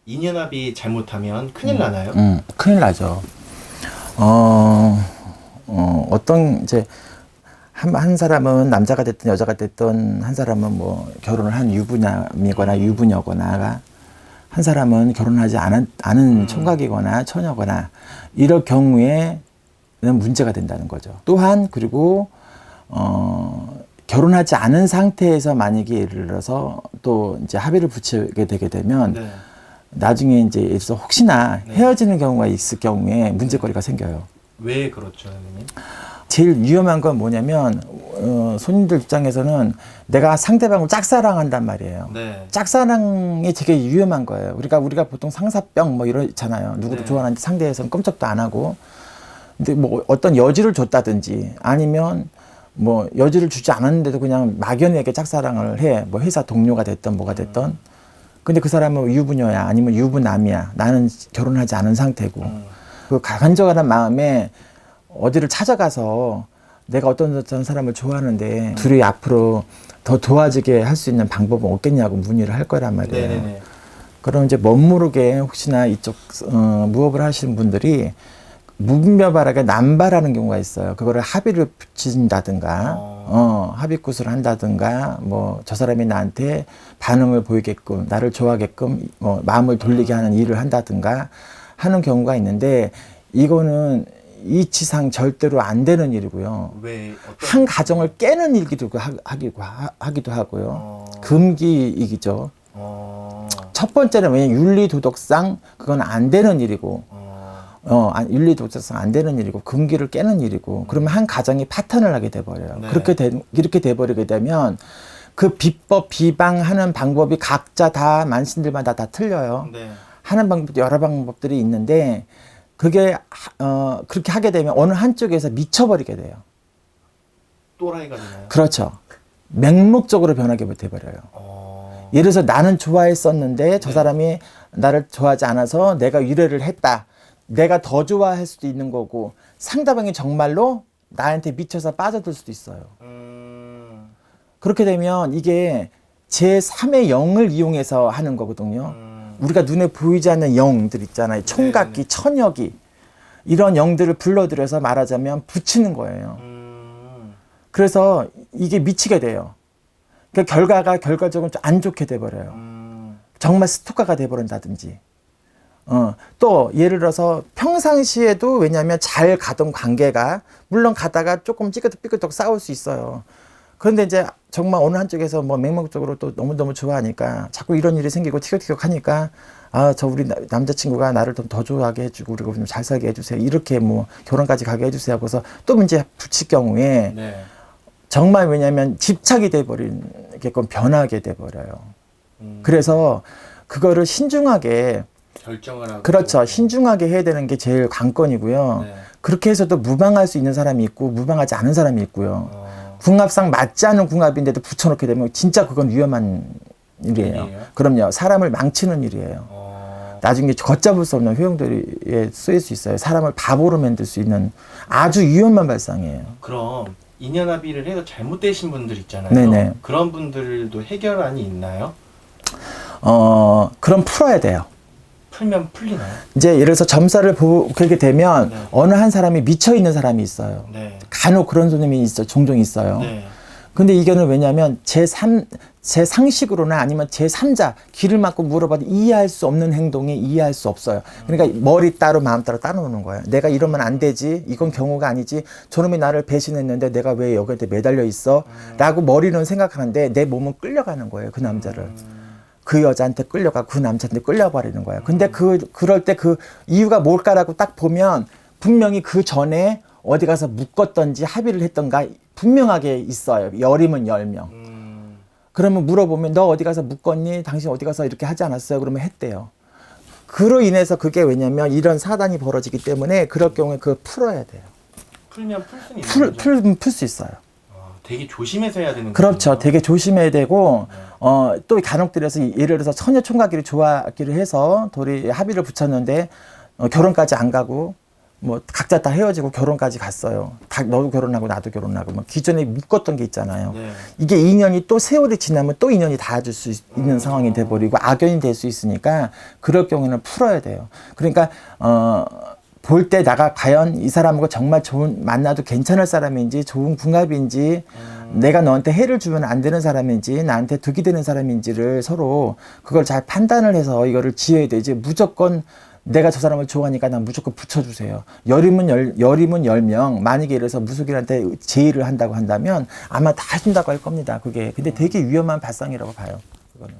인연합의 잘못하면 큰일 나나요? 큰일 나죠. 어떤 이제 한 사람은 남자가 됐든 여자가 됐든 한 사람은 뭐 결혼을 한 유부남이거나 유부녀거나 한 사람은 결혼하지 않은 총각이거나 처녀거나 이럴 경우에는 문제가 된다는 거죠. 또한 그리고 결혼하지 않은 상태에서 만약에 예를 들어서 또 이제 합의를 붙이게 되게 되면 네. 나중에 이제 예를 들어서 혹시나 헤어지는 경우가 있을 경우에 문제거리가 생겨요. 왜 그렇죠, 선생님? 제일 위험한 건 뭐냐면 손님들 입장에서는 내가 상대방을 짝사랑한단 말이에요. 네. 짝사랑이 되게 위험한 거예요. 그러니까 우리가 보통 상사병 뭐 이러잖아요. 누구를 좋아하는데 상대에서는 꼼짝도 안 하고. 근데 뭐 어떤 여지를 줬다든지 아니면 뭐 여지를 주지 않았는데도 그냥 막연하게 짝사랑을 해. 뭐 회사 동료가 됐던 뭐가 됐던. 근데 그 사람은 유부녀야 아니면 유부남이야. 나는 결혼하지 않은 상태고. 그 간절한 마음에 어디를 찾아가서 내가 어떤 사람을 좋아하는데 둘이 앞으로 더 도와지게 할 수 있는 방법은 없겠냐고 문의를 할 거란 말이에요. 네네네. 그럼 이제 멋모르게 혹시나 이쪽 무업을 하시는 분들이 무분별하게 남발하는 경우가 있어요. 그거를 합의를 붙인다든가 합의굿을 한다든가 뭐 저 사람이 나한테 반응을 보이게끔 나를 좋아하게끔 마음을 돌리게 하는 일을 한다든가 하는 경우가 있는데 이거는 이치상 절대로 안 되는 일이고요. 왜 한 가정을 깨는 일기도 하기도 하고요. 금기이기죠. 첫 번째는 왜냐면 윤리도덕상 그건 안 되는 일이고 윤리도덕상 안 되는 일이고 금기를 깨는 일이고 그러면 한 가정이 파탄을 하게 돼버려요. 네. 이렇게 돼버리게 되면 그 비법 비방하는 방법이 각자 다 만신들마다 다 틀려요. 네. 하는 방법도 여러 방법들이 있는데 그게 그렇게 하게 되면 어느 한쪽에서 미쳐버리게 돼요. 또라이가 되나요? 그렇죠. 맹목적으로 변하게 돼버려요. 예를 들어서 나는 좋아했었는데 저 사람이 나를 좋아하지 않아서 내가 유래를 했다. 내가 더 좋아할 수도 있는 거고 상대방이 정말로 나한테 미쳐서 빠져들 수도 있어요. 그렇게 되면 이게 제3의 영을 이용해서 하는 거거든요. 우리가 눈에 보이지 않는 영들 있잖아요. 총각기, 천역이 이런 영들을 불러들여서 말하자면 붙이는 거예요. 그래서 이게 미치게 돼요. 그러니까 결과적으로 좀 안 좋게 돼버려요. 정말 스토커가 돼버린다든지. 또 예를 들어서 평상시에도 왜냐하면 잘 가던 관계가 물론 가다가 조금 찌끄덕삐끄덕 싸울 수 있어요. 그런데 이제 정말 어느 한쪽에서 뭐 맹목적으로 또 너무너무 좋아하니까 자꾸 이런 일이 생기고 티격태격 하니까 저 우리 남자친구가 나를 좀 더 좋아하게 해주고 그리고 좀 잘 살게 해주세요. 이렇게 뭐 결혼까지 가게 해주세요. 하고서 또 문제 붙일 경우에 정말 왜냐하면 집착이 돼버리게끔 변하게 돼버려요. 그래서 그거를 신중하게 결정을 하고 그렇죠. 신중하게 해야 되는 게 제일 관건이고요. 그렇게 해서도 무방할 수 있는 사람이 있고 무방하지 않은 사람이 있고요. 궁합상 맞지 않은 궁합인데도 붙여놓게 되면 진짜 그건 위험한 일이에요. 그럼요. 사람을 망치는 일이에요. 나중에 걷잡을 수 없는 효용들이 쓰일 수 있어요. 사람을 바보로 만들 수 있는 아주 위험한 발상이에요. 그럼 인연합의를 해서 잘못되신 분들 있잖아요. 네네. 그런 분들도 해결안이 있나요? 그럼 풀어야 돼요. 풀면 풀리나요? 이제 예를 들어서 점사를 보게 되면 어느 한 사람이 미쳐 있는 사람이 있어요. 간혹 그런 손님이 종종 있어요. 근데 이거는 왜냐하면 제 상식으로나 아니면 제3자 귀를 막고 물어봐도 이해할 수 없는 행동에 이해할 수 없어요. 그러니까 머리 따로 마음 따로 따로노는 거예요. 내가 이러면 안 되지. 이건 경우가 아니지. 저놈이 나를 배신했는데 내가 왜 여기에 매달려 있어? 라고 머리는 생각하는데 내 몸은 끌려가는 거예요. 그 남자를. 그 여자한테 끌려가고 그 남자한테 끌려버리는 거예요. 근데 그럴 때 그 이유가 뭘까라고 딱 보면 분명히 그 전에 어디 가서 묶었던지 합의를 했던가 분명하게 있어요. 열이면 10명. 그러면 물어보면 너 어디 가서 묶었니? 당신 어디 가서 이렇게 하지 않았어요? 그러면 했대요. 그로 인해서 그게 왜냐면 이런 사단이 벌어지기 때문에 그럴 경우에 그걸 풀어야 돼요. 풀면 풀 수는 있는 거죠? 풀 수 있어요. 되게 조심해서 해야 되는 그렇죠. 거군요. 되게 조심해야 되고 또 간혹들에서 예를 들어서 처녀 총각끼리 좋아하기로 해서 둘이 합의를 붙였는데 결혼까지 안 가고 뭐 각자 다 헤어지고 결혼까지 갔어요. 다 너도 결혼하고 나도 결혼하고 뭐 기존에 묶었던 게 있잖아요. 네. 이게 인연이 또 세월이 지나면 또 인연이 닿아질 수 있는 상황이 돼버리고 악연이 될 수 있으니까 그럴 경우에는 풀어야 돼요. 그러니까 볼 때 나가 과연 이 사람하고 정말 좋은 만나도 괜찮을 사람인지 좋은 궁합인지 내가 너한테 해를 주면 안 되는 사람인지 나한테 득이 되는 사람인지를 서로 그걸 잘 판단을 해서 이거를 지어야 되지 무조건 내가 저 사람을 좋아하니까 난 무조건 붙여주세요. 열이면 10명 만약에 이래서 무속인한테 제의를 한다고 한다면 아마 다 해준다고 할 겁니다. 그게 근데 되게 위험한 발상이라고 봐요. 그거는.